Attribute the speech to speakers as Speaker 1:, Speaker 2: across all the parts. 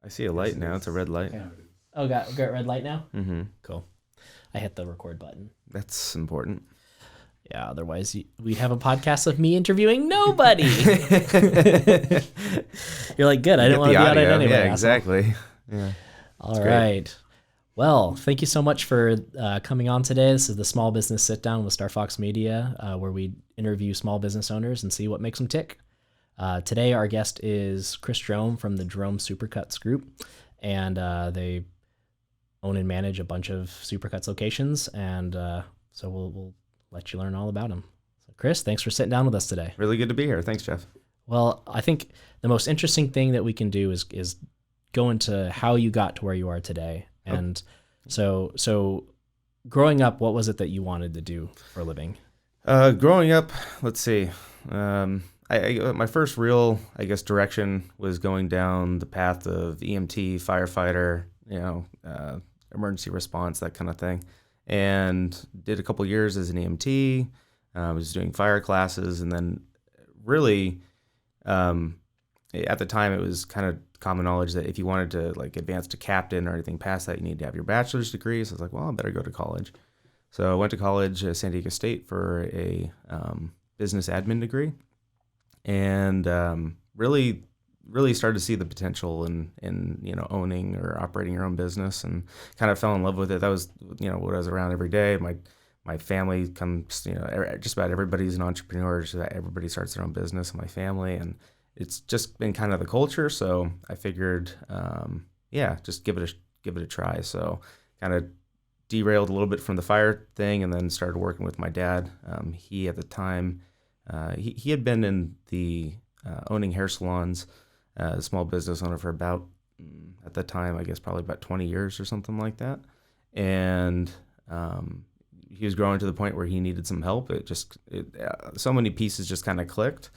Speaker 1: I see a light now. It's a red light.
Speaker 2: Okay. Oh, got red light now?
Speaker 1: Mm-hmm.
Speaker 2: Cool. I hit the record button.
Speaker 1: That's important.
Speaker 2: Yeah, otherwise we have a podcast of me interviewing nobody. You're like, good. I didn't want to be on it anyway.
Speaker 1: Yeah,
Speaker 2: asshole.
Speaker 1: Exactly. Yeah.
Speaker 2: All right. Well, thank you so much for coming on today. This is the Small Business Sit Down with Star Fox Media, where we interview small business owners and see what makes them tick. Today, our guest is Chris Jerome from the Jerome Supercuts group, and they own and manage a bunch of Supercuts locations, and so we'll let you learn all about them. So, Chris, thanks for sitting down with us today.
Speaker 1: Really good to be here. Thanks, Jeff.
Speaker 2: Well, I think the most interesting thing that we can do is go into how you got to where you are today. And so growing up, what was it that you wanted to do for a living?
Speaker 1: Growing up, let's see. My first real, direction was going down the path of EMT, firefighter, emergency response, that kind of thing. And did a couple years as an EMT. Was doing fire classes, and then really, at the time, it was kind of common knowledge that if you wanted to advance to captain or anything past that, you need to have your bachelor's degree. So I was like, well, I better go to college. So I went to college at San Diego State for a business admin degree, and really started to see the potential in owning or operating your own business, and kind of fell in love with it. That was what I was around every day. My family comes, just about everybody's an entrepreneur. Just about everybody starts their own business in my family, and it's just been kind of the culture. So I figured, just give it a try. So kind of derailed a little bit from the fire thing, and then started working with my dad. He at the time, he had been in the owning hair salons, a small business owner for about, at the time, I guess probably about 20 years or something like that. And he was growing to the point where he needed some help. So many pieces just kind of clicked.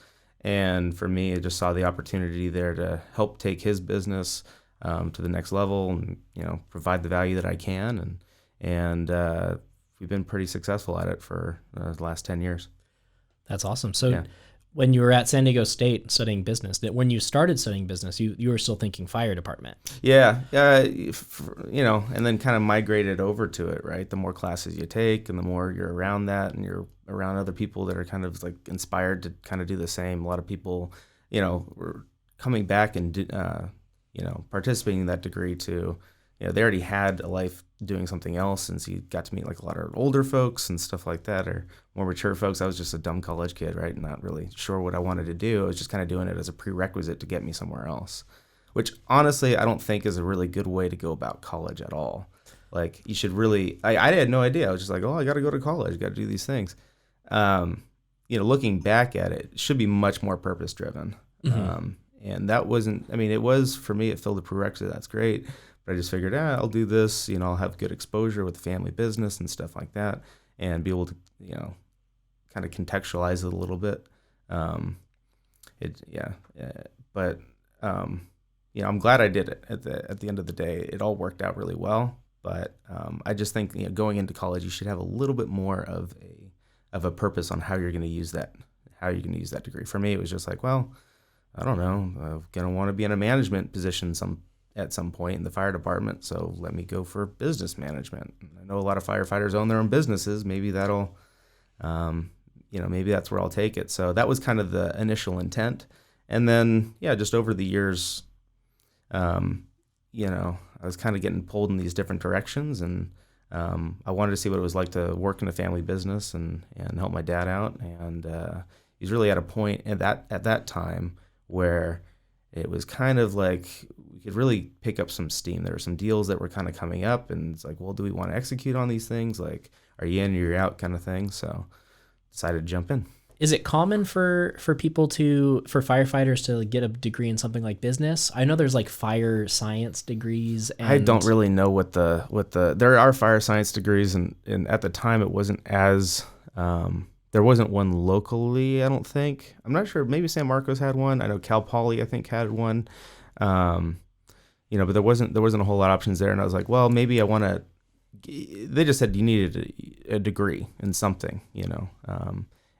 Speaker 1: And for me, I just saw the opportunity there to help take his business to the next level, and provide the value that I can. And we've been pretty successful at it for the last 10 years.
Speaker 2: That's awesome. So when you were at San Diego State studying business, when you started studying business, you were still thinking fire department.
Speaker 1: Yeah, and then kind of migrated over to it, right? The more classes you take and the more you're around that, and you're around other people that are kind of inspired to kind of do the same. A lot of people, were coming back and, participating in that degree too. They already had a life doing something else, and so you got to meet a lot of older folks and stuff like that, or more mature folks. I was just a dumb college kid, right? Not really sure what I wanted to do. I was just kind of doing it as a prerequisite to get me somewhere else, which honestly, I don't think is a really good way to go about college at all. You should really, I had no idea. I was just like, oh, I got to go to college, got to do these things. Looking back at it, it should be much more purpose driven. Mm-hmm. And that wasn't, it was, for me, it filled the prerequisite. That's great. But I just figured, I'll do this, I'll have good exposure with the family business and stuff like that, and be able to, kind of contextualize it a little bit. I'm glad I did it. At the end of the day, it all worked out really well. But I just think, going into college, you should have a little bit more of a purpose on how you're going to use that degree. For me, it was just I don't know, I'm going to want to be in a management position at some point in the fire department, so let me go for business management. I know a lot of firefighters own their own businesses. Maybe that'll, maybe that's where I'll take it. So that was kind of the initial intent. And then, just over the years, I was kind of getting pulled in these different directions, and I wanted to see what it was like to work in a family business and help my dad out. And he's really at a point at that time where it was kind of we could really pick up some steam. There were some deals that were kind of coming up, and it's well, do we want to execute on these things? Are you in or you're out kind of thing? So decided to jump in.
Speaker 2: Is it common for firefighters to get a degree in something like business? I know there's fire science degrees. And I
Speaker 1: don't really know what there are fire science degrees, and at the time it wasn't as, there wasn't one locally, I don't think. I'm not sure. Maybe San Marcos had one. I know Cal Poly, I think, had one. But there wasn't a whole lot of options there. And I was like, well, maybe I want to. They just said you needed a degree in something,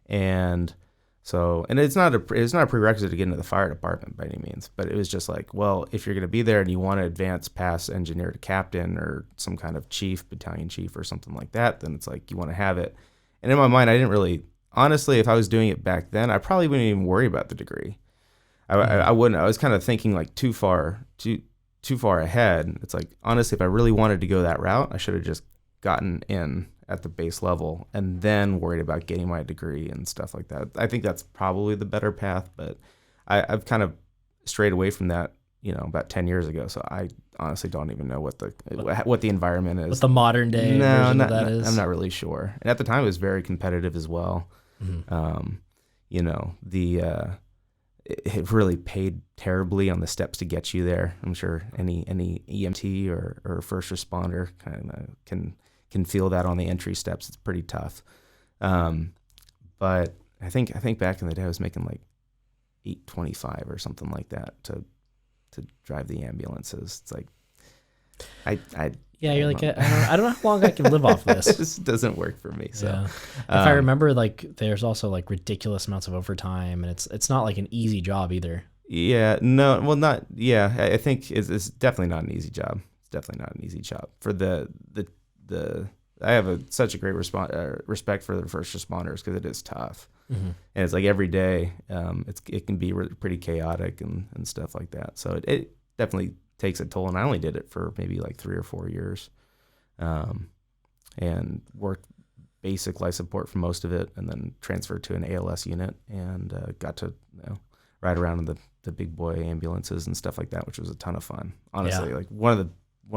Speaker 1: and So, and it's not a prerequisite to get into the fire department by any means, but it was just like, well, if you're going to be there and you want to advance past engineer to captain or some kind of chief, battalion chief or something like that, then it's like you want to have it. And in my mind, I didn't really, honestly, if I was doing it back then, I probably wouldn't even worry about the degree. I wouldn't. I was kind of thinking like too far ahead. It's like, honestly, if I really wanted to go that route, I should have just gotten in at the base level and then worried about getting my degree and stuff like that. I think that's probably the better path, but I've kind of strayed away from that, about 10 years ago. So I honestly don't even know what the environment is.
Speaker 2: What the modern day version of that is.
Speaker 1: I'm not really sure. And at the time it was very competitive as well. Mm-hmm. It really paid terribly on the steps to get you there. I'm sure any EMT or first responder kind of can feel that on the entry steps. It's pretty tough. But I think back in the day I was making like $8.25 or something like that to drive the ambulances. It's like
Speaker 2: you're like, I don't know how long I can live off this.
Speaker 1: It just doesn't work for me. So
Speaker 2: yeah. If I remember, like, there's also like ridiculous amounts of overtime, and it's not like an easy job either.
Speaker 1: Yeah, no, well, not, yeah, I think it's definitely not an easy job. It's definitely not an easy job for the I have such a great respect for the first responders because it is tough. Mm-hmm. And it's like every day, it can be pretty chaotic and stuff like that. So it definitely takes a toll. And I only did it for maybe like 3 or 4 years, and worked basic life support for most of it, and then transferred to an ALS unit and got to ride around in the big boy ambulances and stuff like that, which was a ton of fun. Honestly, like one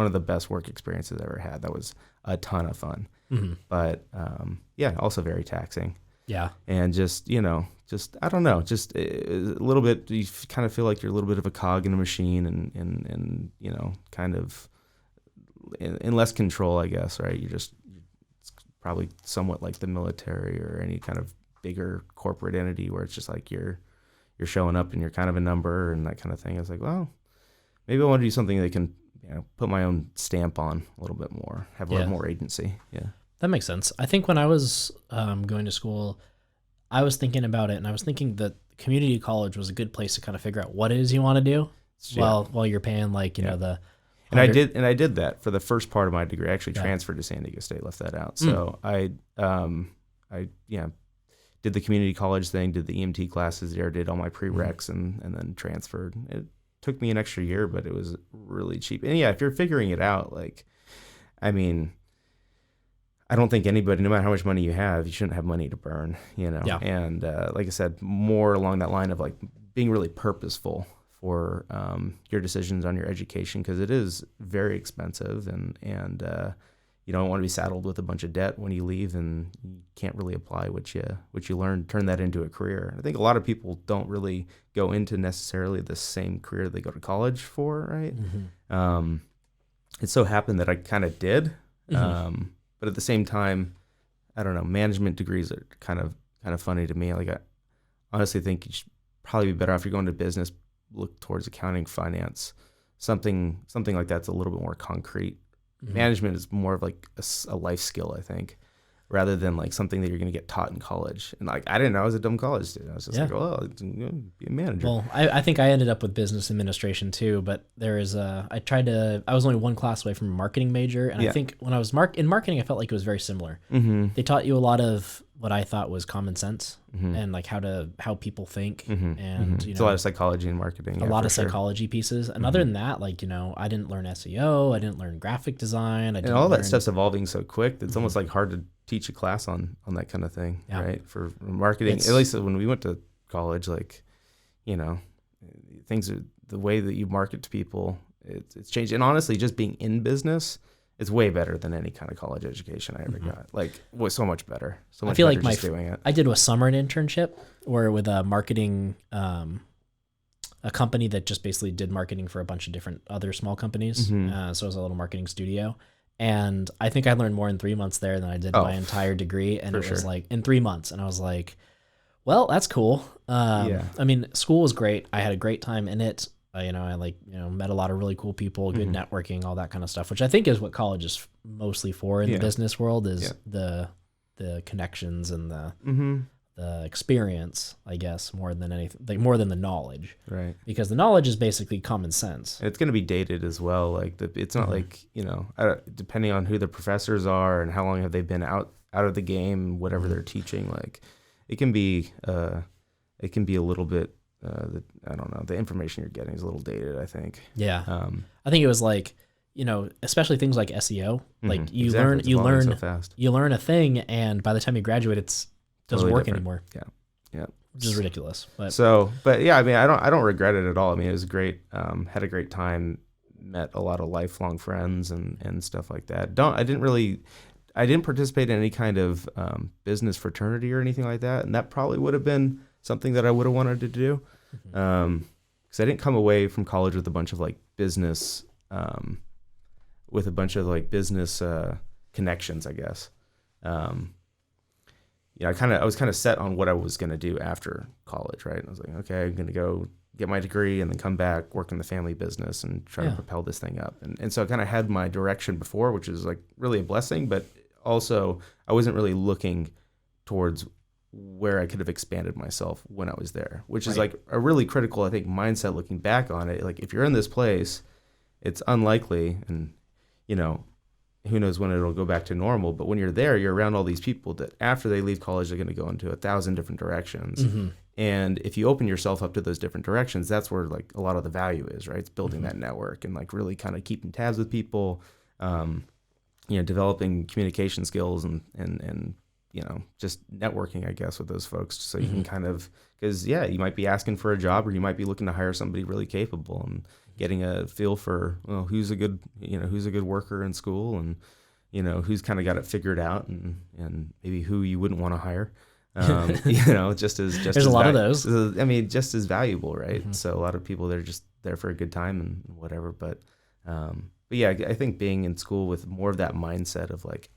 Speaker 1: of the best work experiences I ever had. That was a ton of fun. Mm-hmm. But also very taxing. Yeah. And just I don't know, just a little bit, you kind of feel like you're a little bit of a cog in a machine and kind of in less control, I guess, right? It's probably somewhat like the military or any kind of bigger corporate entity where it's just like you're showing up and you're kind of a number and that kind of thing. I was like, well, maybe I want to do something that can put my own stamp on a little bit more, have a little more agency. Yeah.
Speaker 2: That makes sense. I think when I was going to school, I was thinking about it, and I was thinking that community college was a good place to kind of figure out what it is you want to do while you're paying the.
Speaker 1: And I did that for the first part of my degree. I actually transferred to San Diego State, left that out. So I did the community college thing, did the EMT classes there, did all my prereqs, and then transferred. It took me an extra year, but it was really cheap. And if you're figuring it out, like, I mean, I don't think anybody, no matter how much money you have, you shouldn't have money to burn, Yeah. And like I said, more along that line of like being really purposeful for your decisions on your education, because it is very expensive, and you don't want to be saddled with a bunch of debt when you leave and you can't really apply what you learned, turn that into a career. I think a lot of people don't really go into necessarily the same career they go to college for, right? Mm-hmm. It so happened that I kind of did. Mm-hmm. But at the same time, I don't know, management degrees are kind of funny to me. Like, I honestly think you should probably be better off if you're going to business, look towards accounting, finance, something like that's a little bit more concrete. Mm-hmm. Management is more of like a life skill, I think, rather than like something that you're going to get taught in college. And like, I didn't know I was a dumb college student. I was just like, oh, be a manager.
Speaker 2: Well, I think I ended up with business administration too, but there is I was only one class away from a marketing major. And I think when I was in marketing, I felt like it was very similar. Mm-hmm. They taught you a lot of what I thought was common sense, mm-hmm. and like how people think. Mm-hmm. And,
Speaker 1: mm-hmm. It's a lot of psychology in marketing.
Speaker 2: A lot of psychology pieces. And mm-hmm. other than that, like, I didn't learn SEO. I didn't learn graphic design.
Speaker 1: And all that stuff's evolving so quick that it's mm-hmm. almost like hard to teach a class on that kind of thing, right? For marketing, at least when we went to college, like, things are, the way that you market to people, it's changed. And honestly, just being in business, it's way better than any kind of college education I ever mm-hmm. got. Like, was so much better. So much
Speaker 2: I feel
Speaker 1: better
Speaker 2: like
Speaker 1: doing it.
Speaker 2: I did a summer internship where with a marketing, a company that just basically did marketing for a bunch of different other small companies. Mm-hmm. So it was a little marketing studio. And I think I learned more in 3 months there than I did my entire degree. And it was like in 3 months. And I was like, well, that's cool. I mean, school was great. I had a great time in it. I met a lot of really cool people, good mm-hmm. networking, all that kind of stuff, which I think is what college is mostly for in the business world, is the connections and the mm-hmm. the experience, I guess, more than anything, like more than the knowledge.
Speaker 1: Right.
Speaker 2: Because the knowledge is basically common sense.
Speaker 1: It's going to be dated as well. Like it's not like, depending on who the professors are and how long have they been out of the game, whatever they're teaching, like it can be a little bit, I don't know, the information you're getting is a little dated, I think.
Speaker 2: Yeah. I think it was like, especially things like SEO, like you
Speaker 1: so fast.
Speaker 2: learn a thing, and by the time you graduate, it doesn't work anymore.
Speaker 1: Yeah. Yeah.
Speaker 2: Which is ridiculous. But
Speaker 1: yeah, I mean, I don't regret it at all. I mean, it was great. Had a great time, met a lot of lifelong friends and stuff like that. I didn't participate in any kind of business fraternity or anything like that. And that probably would have been something that I would have wanted to do. Because I didn't come away from college with a bunch of like business, connections, I guess. I was kind of set on what I was going to do after college, right? And I was like, okay, I'm going to go get my degree and then come back, work in the family business and try to propel this thing up. And so I kind of had my direction before, which is like really a blessing, but also I wasn't really looking towards where I could have expanded myself when I was there, which is like a really critical, I think, mindset looking back on it. Like if you're in this place, it's unlikely, and who knows when it'll go back to normal, but when you're there, you're around all these people that after they leave college, they're going to go into 1,000 different directions. And if you open yourself up to those different directions, that's where like a lot of the value is, right? It's building that network and like really kind of keeping tabs with people, developing communication skills and just networking, I guess, with those folks. So you can kind of, because you might be asking for a job or you might be looking to hire somebody really capable and getting a feel for, who's a good worker in school and, who's kind of got it figured out and maybe who you wouldn't want to hire. Just
Speaker 2: there's a lot of those.
Speaker 1: I mean, just as valuable, right? So a lot of people, they're just there for a good time and whatever. But yeah, I think being in school with more of that mindset of like,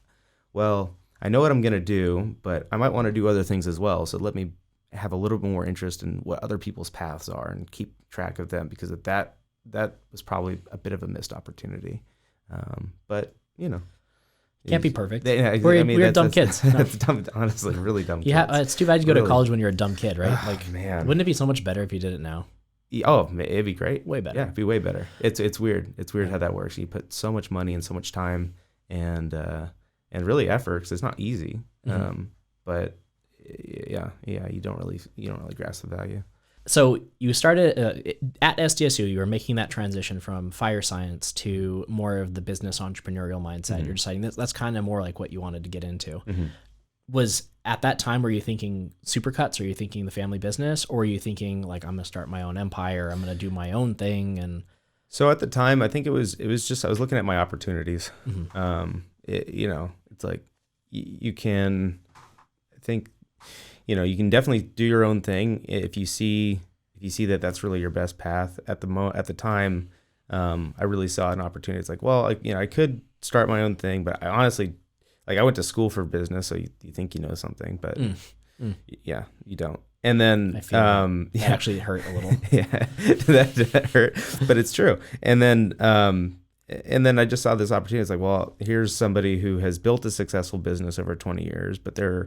Speaker 1: well, I know what I'm going to do, but I might want to do other things as well. So let me have a little bit more interest in what other people's paths are and keep track of them, because that was probably a bit of a missed opportunity. But
Speaker 2: can't be perfect.
Speaker 1: We're
Speaker 2: dumb kids.
Speaker 1: That's dumb, honestly, really dumb kids.
Speaker 2: Yeah, it's too bad you go to college when you're a dumb kid, right? Like,
Speaker 1: man,
Speaker 2: wouldn't it be so much better if you did it now?
Speaker 1: Oh, it'd be great.
Speaker 2: Way better.
Speaker 1: Yeah, it'd be way better. It's weird. It's weird how that works. You put so much money and so much time and really effort, because it's not easy. But you don't really grasp the value.
Speaker 2: So you started at SDSU, you were making that transition from fire science to more of the business entrepreneurial mindset. You're deciding that's kind of more like what you wanted to get into. Was at that time, were you thinking Supercuts? Or are you thinking the family business? Or are you thinking like, I'm going to start my own empire, I'm going to do my own thing? And
Speaker 1: so at the time, I think it was just, I was looking at my opportunities. It's like you can, I think, you can definitely do your own thing if you see that that's really your best path. At the time, I really saw an opportunity. It's like, well, I could start my own thing, but I honestly, like, I went to school for business, so you think you know something, but yeah, you don't. And then
Speaker 2: that actually hurt a little.
Speaker 1: Yeah, that hurt, but it's true. And then I just saw this opportunity. It's like, well, here's somebody who has built a successful business over 20 years, but they're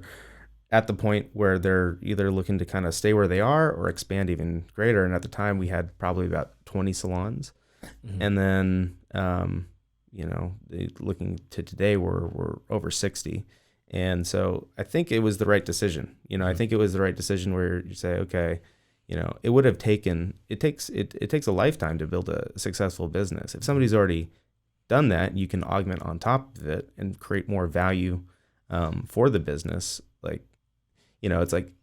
Speaker 1: at the point where they're either looking to kind of stay where they are or expand even greater. And at the time, we had probably about 20 salons. And then, looking to today, we're over 60. And so I think it was the right decision. I think it was the right decision where you say, okay, it would have taken, it takes a lifetime to build a successful business. If somebody's already done that, you can augment on top of it and create more value for the business. Like, it's like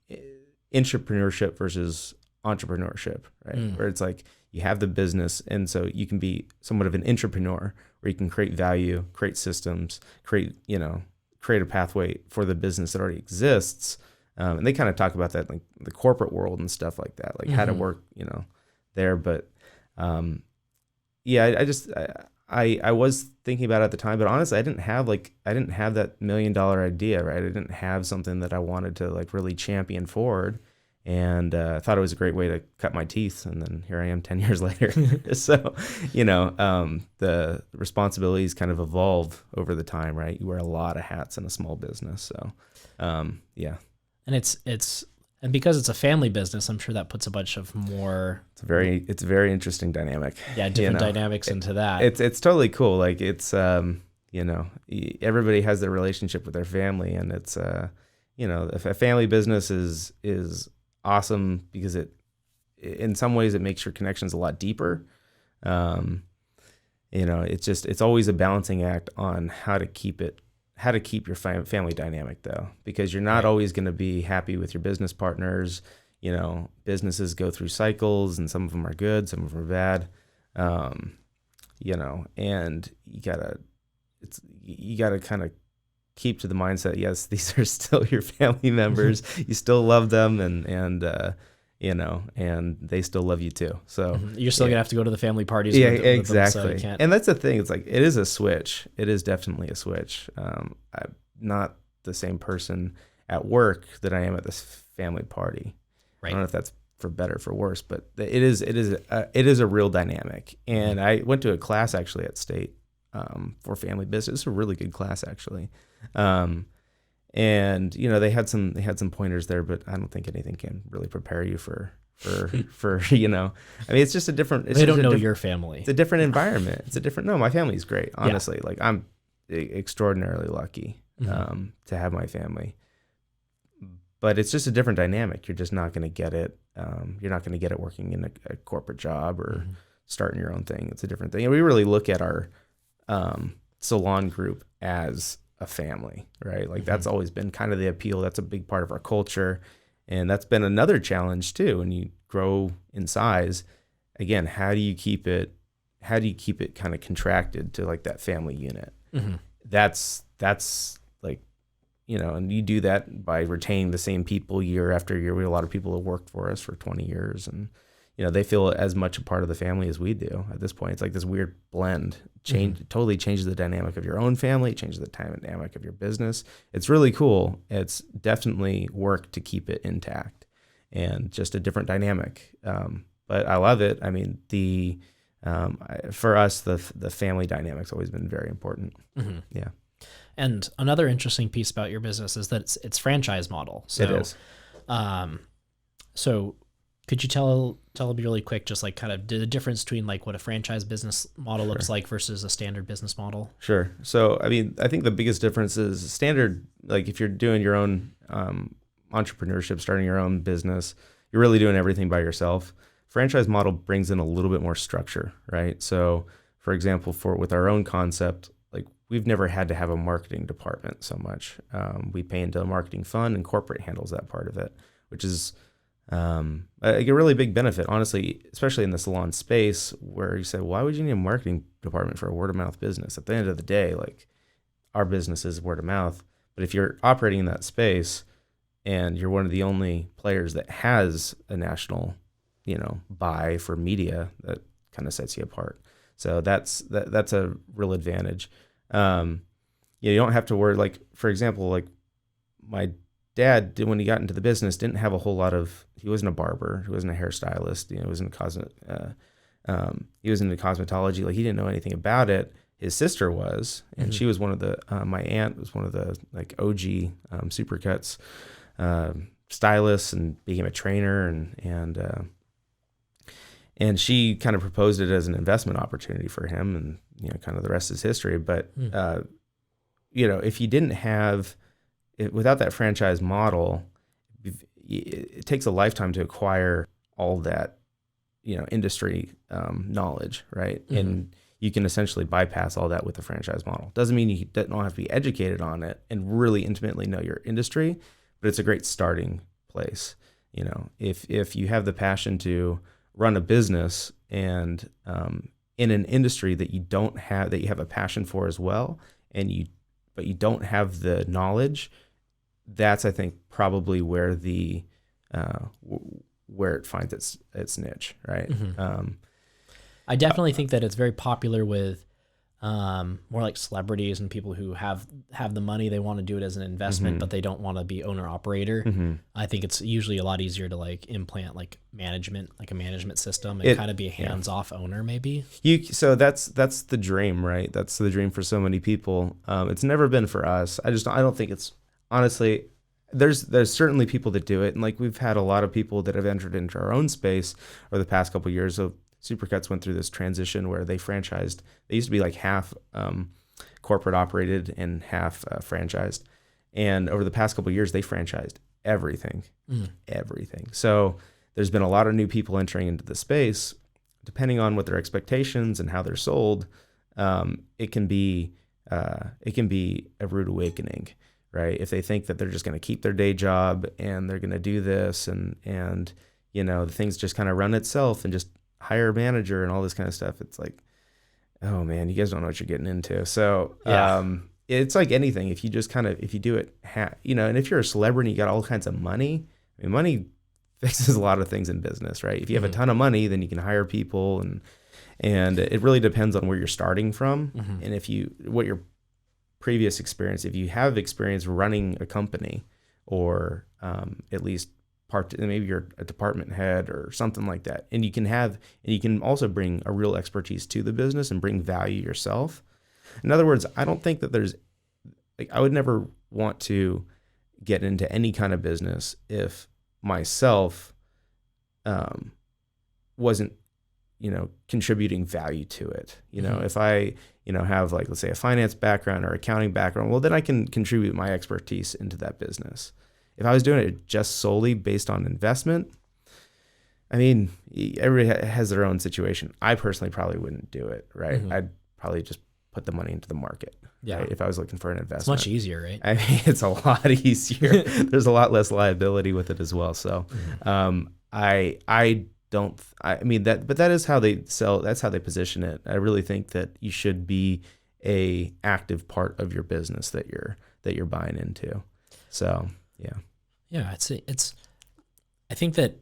Speaker 1: entrepreneurship versus entrepreneurship, right? Where it's like you have the business, and so you can be somewhat of an entrepreneur where you can create value, create systems, create a pathway for the business that already exists. And they kind of talk about that, like the corporate world and stuff like that, like how to work, there. But I was thinking about it at the time, but honestly, I didn't have that $1 million idea, right? I didn't have something that I wanted to like really champion forward, and I thought it was a great way to cut my teeth. And then here I am 10 years later. So, the responsibilities kind of evolve over the time, right? You wear a lot of hats in a small business. So, yeah.
Speaker 2: And and because it's a family business, I'm sure that puts a bunch of more,
Speaker 1: It's a very interesting dynamic.
Speaker 2: yeah, different dynamics into that.
Speaker 1: It's totally cool. Like it's, everybody has their relationship with their family, and it's, if a family business is awesome because in some ways it makes your connections a lot deeper. It's always a balancing act on how to keep your family dynamic, though, because you're not always going to be happy with your business partners. Businesses go through cycles, and some of them are good, some of them are bad. And you gotta kind of keep to the mindset. Yes, these are still your family members. You still love them, and they still love you too. So
Speaker 2: you're still gonna have to go to the family parties.
Speaker 1: Yeah,
Speaker 2: with
Speaker 1: exactly.
Speaker 2: Them, so you can't...
Speaker 1: And that's the thing. It's like, it is a switch. It is definitely a switch. I'm not the same person at work that I am at this family party.
Speaker 2: Right.
Speaker 1: I don't know if that's for better or for worse, but it is a real dynamic. And I went to a class actually at State for family business. It's a really good class actually. And they had some pointers there, but I don't think anything can really prepare you for it's just a different.
Speaker 2: They don't know your family.
Speaker 1: It's a different environment. No, my family's great. Honestly, like I'm extraordinarily lucky to have my family. But it's just a different dynamic. You're just not going to get it. You're not going to get it working in a corporate job or starting your own thing. It's a different thing. And we really look at our salon group as a family, right? Like that's always been kind of the appeal. That's a big part of our culture. And that's been another challenge too. When you grow in size, again, how do you keep it kind of contracted to like that family unit? That's like, and you do that by retaining the same people year after year. We have a lot of people that worked for us for 20 years, and they feel as much a part of the family as we do at this point. It's like this weird blend. Totally changes the dynamic of your own family, changes the dynamic of your business. It's really cool. It's definitely work to keep it intact, and just a different dynamic. But I love it. I mean, for us, the family dynamic's always been very important. Yeah.
Speaker 2: And another interesting piece about your business is that it's franchise model. So,
Speaker 1: it is.
Speaker 2: So could you tell me really quick, just like kind of the difference between like what a franchise business model looks like versus a standard business model?
Speaker 1: Sure. So, I mean, I think the biggest difference is standard, like if you're doing your own entrepreneurship, starting your own business, you're really doing everything by yourself. Franchise model brings in a little bit more structure, right? So, for example, with our own concept, like we've never had to have a marketing department so much. We pay into a marketing fund, and corporate handles that part of it, which is a really big benefit, honestly, especially in the salon space, where you say, why would you need a marketing department for a word of mouth business? At the end of the day, like our business is word of mouth. But if you're operating in that space and you're one of the only players that has a national, buy for media, that kind of sets you apart. So that's a real advantage. You don't have to worry. Like, for example, like my dad, when he got into the business, didn't have a whole lot of. He wasn't a barber. He wasn't a hairstylist. He was into he was into cosmetology. Like he didn't know anything about it. His sister was, and she was one of the. My aunt was one of the like OG Supercuts stylists, and became a trainer, and she kind of proposed it as an investment opportunity for him, and kind of the rest is history. But if you didn't have without that franchise model, it takes a lifetime to acquire all that, industry knowledge, right? And you can essentially bypass all that with the franchise model. Doesn't mean you don't have to be educated on it and really intimately know your industry, but it's a great starting place. If you have the passion to run a business and in an industry that you have a passion for as well, but you don't have the knowledge, that's, I think, probably where where it finds its niche, right?
Speaker 2: I definitely think that it's very popular with more like celebrities and people who have the money. They want to do it as an investment, but they don't want to be owner operator. I think it's usually a lot easier to like implant like a management system, and kind of be a hands-off owner maybe.
Speaker 1: So that's the dream, right? That's the dream for so many people. It's never been for us. I don't think it's, honestly, there's certainly people that do it, and like we've had a lot of people that have entered into our own space over the past couple of years. So Supercuts went through this transition where they franchised. They used to be like half corporate operated and half franchised, and over the past couple of years, they franchised everything. So there's been a lot of new people entering into the space. Depending on what their expectations and how they're sold, it can be a rude awakening, right? If they think that they're just going to keep their day job and they're going to do this and the things just kind of run itself and just hire a manager and all this kind of stuff, it's like, oh man, you guys don't know what you're getting into. So it's like anything. If you just if you do it, and if you're a celebrity, you got all kinds of money. I mean, money fixes a lot of things in business, right? If you have a ton of money, then you can hire people, and it really depends on where you're starting from, and what your previous experience. If you have experience running a company, or at least maybe you're a department head or something like that, and you can also bring a real expertise to the business and bring value yourself. In other words, I don't think that I would never want to get into any kind of business if myself wasn't contributing value to it. If I have, like, let's say, a finance background or accounting background, well, then I can contribute my expertise into that business. If I was doing it just solely based on investment, I mean, everybody has their own situation. I personally probably wouldn't do it, right? I'd probably just put the money into the market.
Speaker 2: Yeah.
Speaker 1: Right? If I was looking for an investment.
Speaker 2: It's much easier, right?
Speaker 1: I mean, it's a lot easier. There's a lot less liability with it as well. So that is how they sell. That's how they position it. I really think that you should be a active part of your business that you're buying into. So, yeah.
Speaker 2: Yeah. I think that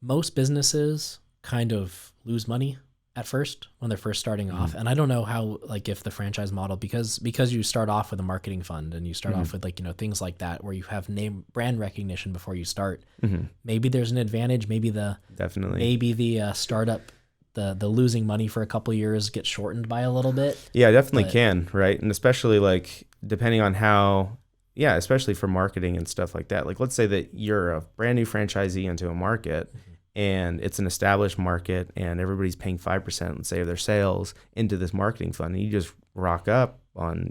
Speaker 2: most businesses kind of lose money at first when they're first starting off. And I don't know how, like, if the franchise model, because you start off with a marketing fund and you start off with, like, things like that, where you have brand recognition before you start, maybe there's an advantage. Maybe the startup, the losing money for a couple of years gets shortened by a little bit.
Speaker 1: Yeah, definitely can. Right. And especially, like, depending on how, especially for marketing and stuff like that. Like, let's say that you're a brand new franchisee into a market, and it's an established market, and everybody's paying 5%, let's say, of their sales into this marketing fund, and you just rock up on,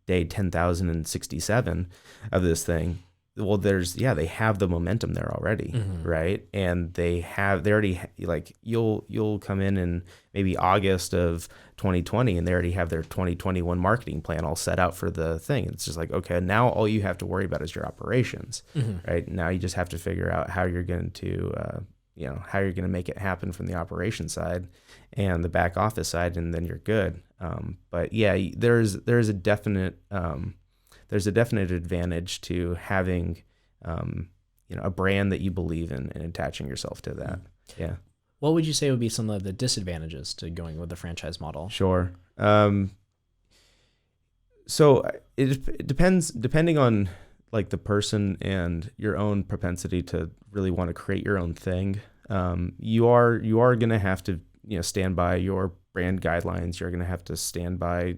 Speaker 1: day 10,067 of this thing. Well, they have the momentum there already, right? And they already, like, you'll come in maybe August of 2020, and they already have their 2021 marketing plan all set out for the thing. It's just like, okay, now all you have to worry about is your operations, right? Now you just have to figure out how you're going to, make it happen from the operation side and the back office side, and then you're good. But yeah, there's a definite advantage to having, a brand that you believe in and attaching yourself to that. Yeah.
Speaker 2: What would you say would be some of the disadvantages to going with the franchise model?
Speaker 1: Sure. So it depends, depending on, like, the person and your own propensity to really want to create your own thing. You are going to have to, stand by your brand guidelines. You're going to have to stand by,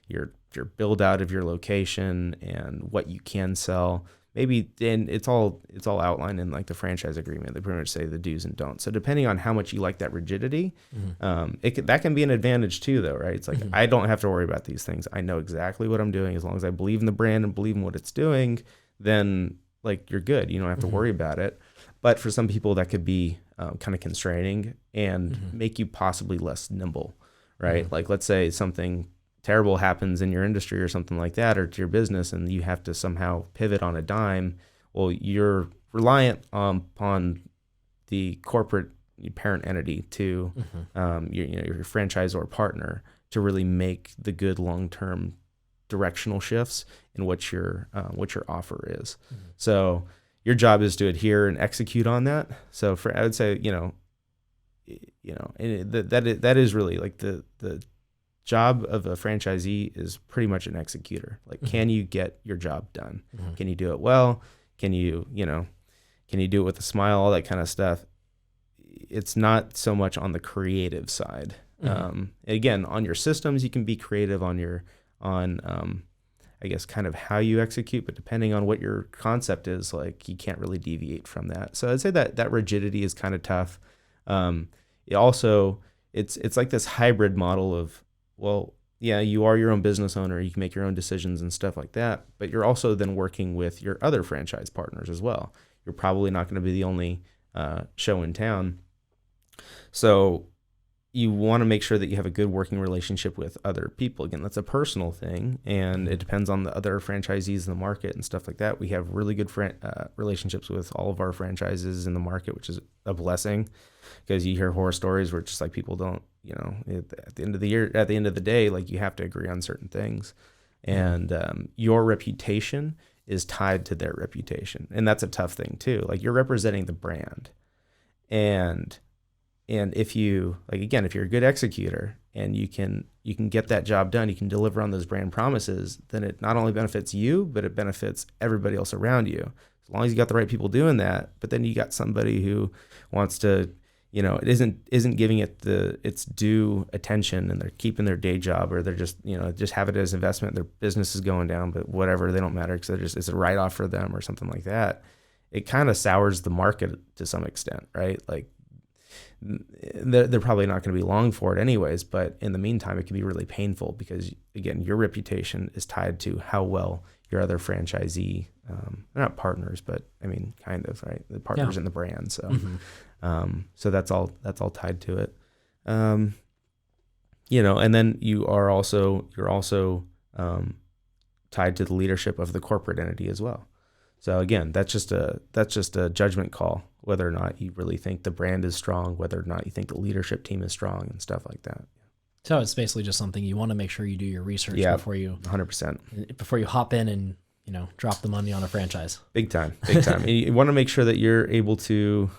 Speaker 1: your build out of your location and what you can sell. Maybe, and it's all outlined in, like, the franchise agreement. They pretty much say the do's and don'ts. So depending on how much you like that rigidity, that can be an advantage too, though, right? It's like, I don't have to worry about these things. I know exactly what I'm doing. As long as I believe in the brand and believe in what it's doing, then, like, you're good. You don't have to worry about it. But for some people, that could be kind of constraining and make you possibly less nimble, right? Like, let's say something terrible happens in your industry or something like that, or to your business, and you have to somehow pivot on a dime. Well, you're reliant upon the corporate parent entity to your franchisor partner to really make the good long-term directional shifts in what your offer is. So your job is to adhere and execute on that. So I would say, that is really, like, the job of a franchisee is pretty much an executor. Like, can you get your job done? Can you do it well? Can you do it with a smile? All that kind of stuff. It's not so much on the creative side. Again, on your systems, you can be creative on I guess, kind of how you execute, but depending on what your concept is, like, you can't really deviate from that. So I'd say that rigidity is kind of tough. It also, it's like this hybrid model of, well, yeah, you are your own business owner, you can make your own decisions and stuff like that, but you're also then working with your other franchise partners as well. You're probably not going to be the only show in town. So you want to make sure that you have a good working relationship with other people. Again, that's a personal thing, and it depends on the other franchisees in the market and stuff like that. We have really good relationships with all of our franchises in the market, which is a blessing, because you hear horror stories where it's just like people don't, at the end of the year, at the end of the day, like, you have to agree on certain things, and your reputation is tied to their reputation, and that's a tough thing too. Like, you're representing the brand, and if you, like, again, if you're a good executor and you can get that job done, you can deliver on those brand promises, then it not only benefits you, but it benefits everybody else around you. As long as you got the right people doing that, but then you got somebody who wants to, it isn't giving it its due attention, and they're keeping their day job, or they're just, just have it as investment. Their business is going down, but whatever, they don't matter because it's a write-off for them or something like that. It kind of sours the market to some extent, right? Like, they're probably not going to be long for it anyways, but in the meantime, it can be really painful because, again, your reputation is tied to how well your other franchisee, they're not partners, but I mean, kind of, right? The partners in the brand. So, so that's all tied to it. And then you're also tied to the leadership of the corporate entity as well. So again, that's just a judgment call, whether or not you really think the brand is strong, whether or not you think the leadership team is strong, and stuff like that.
Speaker 2: So it's basically just something you want to make sure you do your research before you
Speaker 1: 100%
Speaker 2: before you hop in and drop the money on a franchise.
Speaker 1: Big time. You want to make sure that you're able to,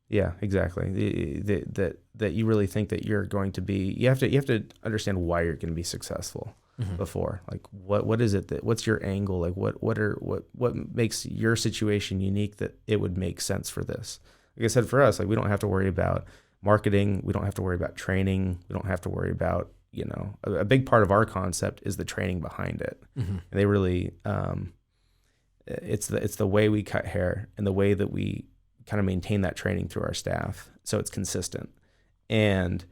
Speaker 1: exactly. That you really think that you're going to be. You have to understand why you're going to be successful. Before, like, what is it what's your angle, like what makes your situation unique that it would make sense for this. Like I said, for us, like, we don't have to worry about marketing, we don't have to worry about training, we don't have to worry about, a big part of our concept is the training behind it. And they really it's the way we cut hair and the way that we kind of maintain that training through our staff, so it's consistent, and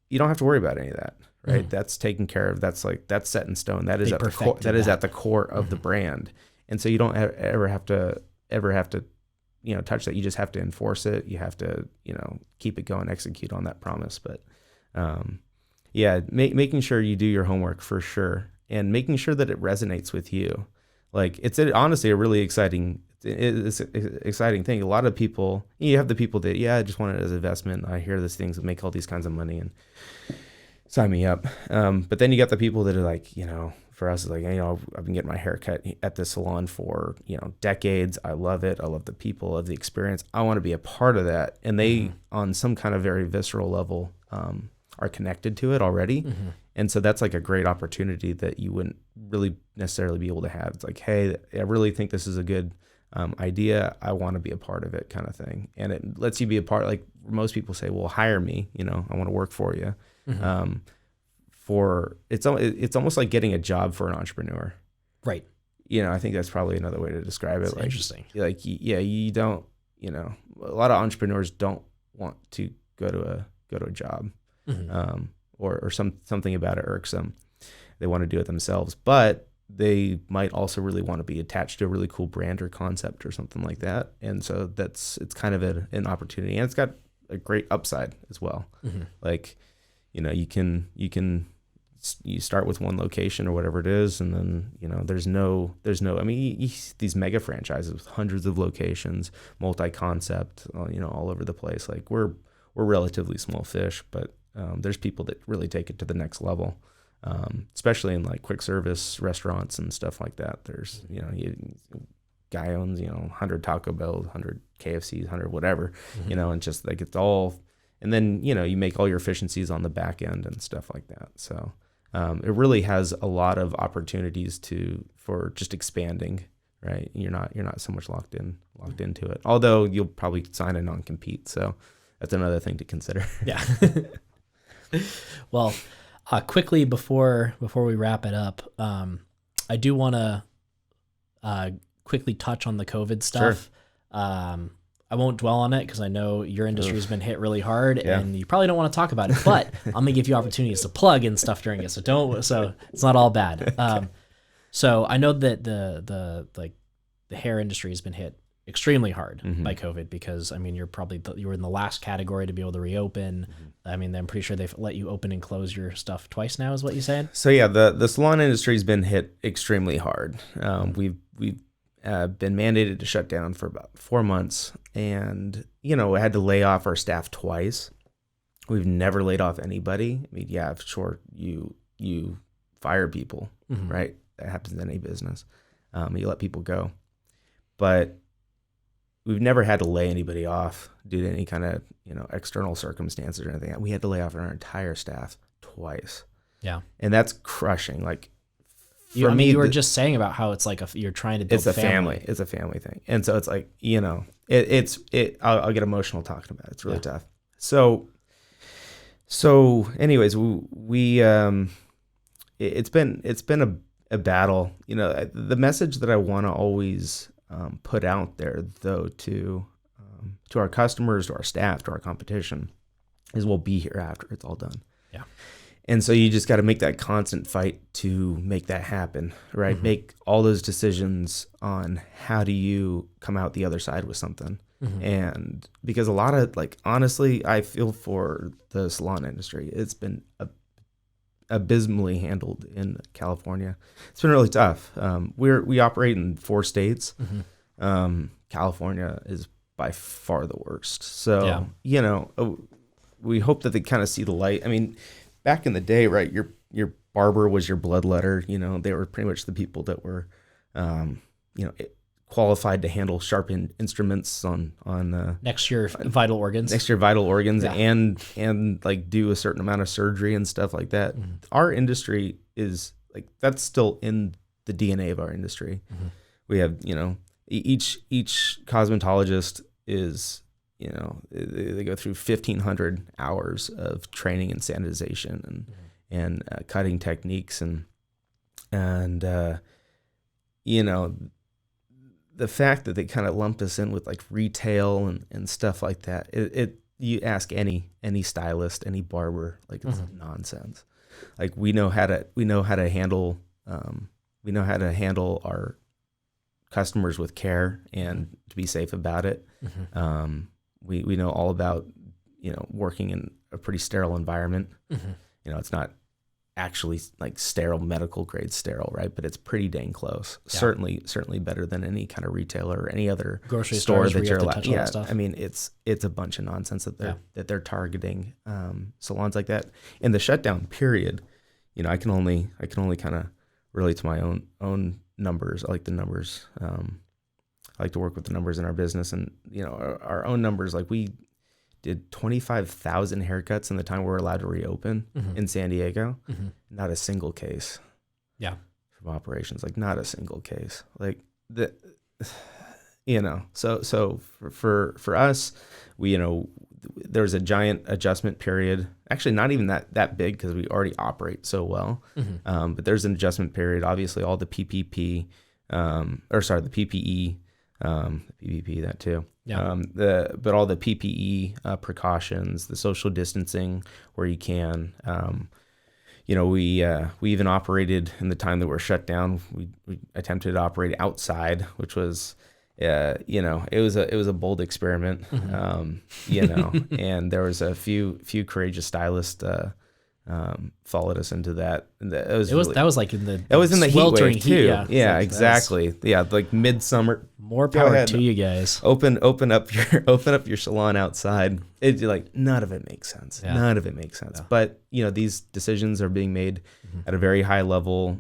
Speaker 1: you don't have to worry about any of that. Right, that's taken care of. That's set in stone. That is at the core. That is at the core of the brand, and so you don't ever have to touch that. You just have to enforce it. You have to keep it going, execute on that promise. But making sure you do your homework for sure, and making sure that it resonates with you. Like, it's honestly a really exciting. It's an exciting thing. A lot of people, you have the people that I just want it as an investment. I hear these things that make all these kinds of money and sign me up. But then you got the people that are like, for us, like, I've been getting my hair cut at this salon for, decades. I love it. I love the people, I love the experience. I want to be a part of that. And they, on some kind of very visceral level, are connected to it already. And so that's like a great opportunity that you wouldn't really necessarily be able to have. It's like, hey, I really think this is a good idea. I want to be a part of it, kind of thing. And it lets you be a part. Like, most people say, well, hire me, I want to work for you. It's almost like getting a job for an entrepreneur,
Speaker 2: right?
Speaker 1: I think that's probably another way to describe it.
Speaker 2: That's interesting.
Speaker 1: Like, you don't, a lot of entrepreneurs don't want to go to a job, or something about it irks them. They want to do it themselves, but they might also really want to be attached to a really cool brand or concept or something like that. And so it's kind of an opportunity, and it's got a great upside as well. Like, you start with one location or whatever it is, and then there's no. I mean, you see these mega franchises with hundreds of locations, multi-concept, all over the place. Like, we're relatively small fish, but there's people that really take it to the next level, especially in like quick service restaurants and stuff like that. There's guy owns 100 Taco Bell, 100 KFCs, 100 whatever, and just like it's all. And then, you make all your efficiencies on the back end and stuff like that. So it really has a lot of opportunities for just expanding, right? You're not so much locked into it. Although you'll probably sign a non-compete. So that's another thing to consider.
Speaker 2: Yeah. Well, Quickly before we wrap it up, I do want to quickly touch on the COVID stuff. Sure. I won't dwell on it because I know your industry has been hit really hard, and you probably don't want to talk about it. But I'm gonna give you opportunities to plug and stuff during it, so it's not all bad. So I know that the hair industry has been hit extremely hard by COVID because I mean you were in the last category to be able to reopen. I mean I'm pretty sure they've let you open and close your stuff twice now, is what you said.
Speaker 1: So yeah, the salon industry has been hit extremely hard. We've been mandated to shut down for about 4 months, and we had to lay off our staff twice. We've never laid off anybody. I mean, yeah, sure, you fire people, right? That happens in any business. You let people go, but we've never had to lay anybody off due to any kind of external circumstances or anything. We had to lay off our entire staff twice.
Speaker 2: Yeah,
Speaker 1: and that's crushing. Like.
Speaker 2: I mean, you were just saying about how it's like you're trying to build
Speaker 1: it's a family. It's a family thing. And so it's like, I'll get emotional talking about it. It's really tough. So anyways, it's been a battle, the message that I want to always put out there though, to our customers, to our staff, to our competition is we'll be here after it's all done.
Speaker 2: Yeah.
Speaker 1: And so you just got to make that constant fight to make that happen, right? Make all those decisions on how do you come out the other side with something. And because a lot of honestly, I feel for the salon industry, it's been abysmally handled in California. It's been really tough. We operate in 4 states. California is by far the worst. So, we hope that they kind of see the light. I mean, back in the day, right, your barber was your bloodletter. They were pretty much the people that were, qualified to handle sharp instruments on
Speaker 2: next year vital organs,
Speaker 1: and like do a certain amount of surgery and stuff like that. Our industry is that's still in the DNA of our industry. We have each cosmetologist is. They go through 1,500 hours of training and sanitization and cutting techniques and the fact that they kind of lumped us in with retail and stuff like that. You ask any stylist, any barber, it's nonsense. We know how to handle our customers with care and to be safe about it. We know all about, working in a pretty sterile environment. It's not actually sterile, medical grade sterile, right? But it's pretty dang close. Yeah. Certainly better than any kind of retailer or any other
Speaker 2: grocery
Speaker 1: store that you're allowed.
Speaker 2: Yeah,
Speaker 1: I mean, it's a bunch of nonsense that they're targeting salons like that. In the shutdown period, I can only kind of relate to my own numbers. I like the numbers. I like to work with the numbers in our business, and our own numbers. We did 25,000 haircuts in the time we were allowed to reopen in San Diego. Not a single case.
Speaker 2: Yeah,
Speaker 1: from operations, not a single case. So for us, there was a giant adjustment period. Actually, not even that big because we already operate so well. But there's an adjustment period. Obviously, all the PPE, the PPE. PPP, that too.
Speaker 2: Yeah.
Speaker 1: But all the PPE precautions, the social distancing where you can. We even operated in the time that we're shut down. We attempted to operate outside, which was, it was a bold experiment. And there was a few courageous stylists followed us into that. That was in the heat wave too. Yeah, exactly. Yeah, midsummer.
Speaker 2: More power to you guys.
Speaker 1: Open up your salon outside. It's none of it makes sense. Yeah. None of it makes sense. Yeah. But these decisions are being made at a very high level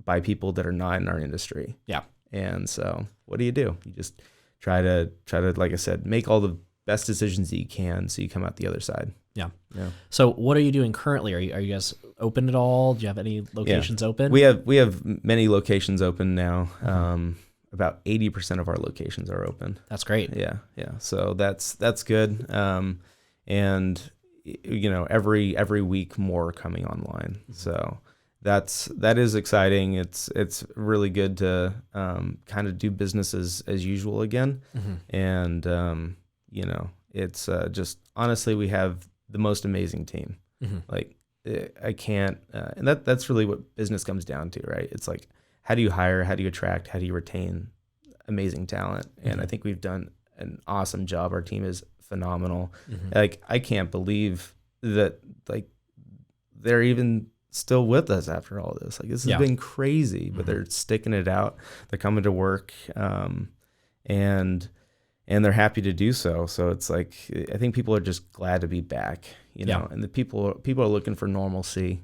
Speaker 1: by people that are not in our industry.
Speaker 2: Yeah.
Speaker 1: And so what do? You just try to, like I said, make all the best decisions that you can so you come out the other side.
Speaker 2: Yeah. So what are you doing currently? Are you guys open at all? Do you have any locations open?
Speaker 1: We have many locations open now. About 80% of our locations are open.
Speaker 2: That's great.
Speaker 1: Yeah. So that's good. And every week more coming online. So that is exciting. It's really good to kind of do business as usual again. And it's just honestly, we have the most amazing team. Like I can't, and that's really what business comes down to, right? It's like, how do you hire? How do you attract? How do you retain amazing talent? And I think we've done an awesome job. Our team is phenomenal. Like, I can't believe that, like, they're even still with us after all this. Like, this has been crazy, but they're sticking it out. They're coming to work, and they're happy to do so. So it's like, I think people are just glad to be back, and the people are looking for normalcy.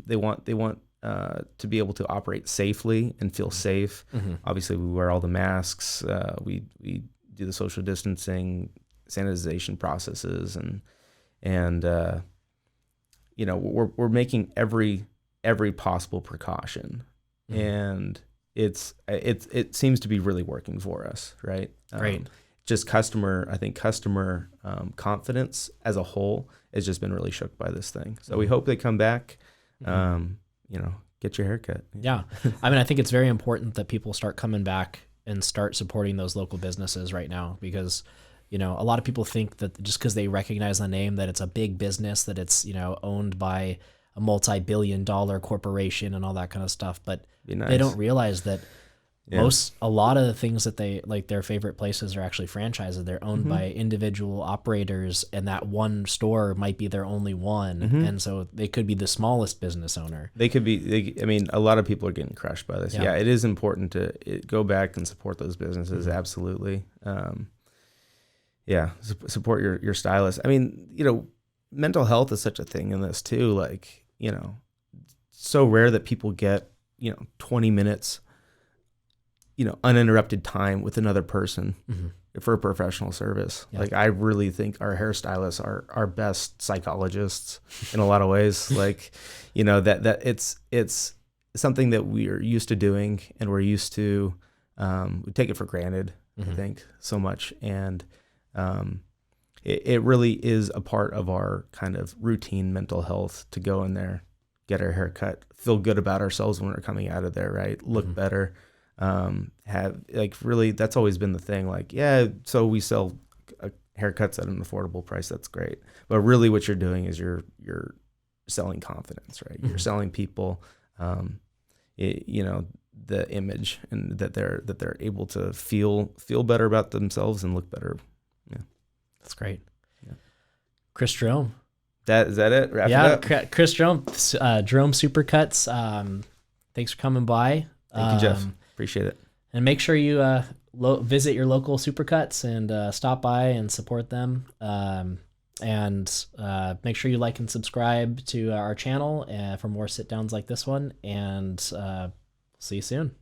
Speaker 1: They want to be able to operate safely and feel safe. Obviously, we wear all the masks. We do the social distancing, sanitization processes, and we're making every possible precaution, and it seems to be really working for us, right?
Speaker 2: Great.
Speaker 1: Just customer confidence as a whole has just been really shook by this thing. So we hope they come back. Get your haircut.
Speaker 2: Yeah. I mean, I think it's very important that people start coming back and start supporting those local businesses right now, because, a lot of people think that just because they recognize the name that it's a big business, that it's, owned by a multi-billion-dollar corporation and all that kind of stuff. But they don't realize that a lot of the things that they like, their favorite places are actually franchises. They're owned by individual operators, and that one store might be their only one. And so they could be the smallest business owner.
Speaker 1: They could be, a lot of people are getting crushed by this. Yeah, it is important to go back and support those businesses. Absolutely. Support your stylist. I mean, mental health is such a thing in this too. Like, so rare that people get, 20 minutes, uninterrupted time with another person for a professional service. Like, I really think our hairstylists are our best psychologists in a lot of ways. Like, that it's something that we are used to doing, and we're used to, we take it for granted, I think, so much. And it really is a part of our kind of routine mental health to go in there, get our hair cut, feel good about ourselves when we're coming out of there, right? Look better. Have, like, really, that's always been the thing. Like, so we sell haircuts at an affordable price. That's great. But really what you're doing is you're selling confidence, right? You're selling people, the image, and that they're able to feel better about themselves and look better. Yeah.
Speaker 2: That's great. Yeah. Chris Jerome.
Speaker 1: Is that it? Wrap it up?
Speaker 2: Chris Jerome, Jerome Supercuts. Thanks for coming by.
Speaker 1: Thank you, Jeff. Appreciate it.
Speaker 2: And make sure you visit your local Supercuts and stop by and support them. And make sure you like and subscribe to our channel for more sit downs like this one. And see you soon.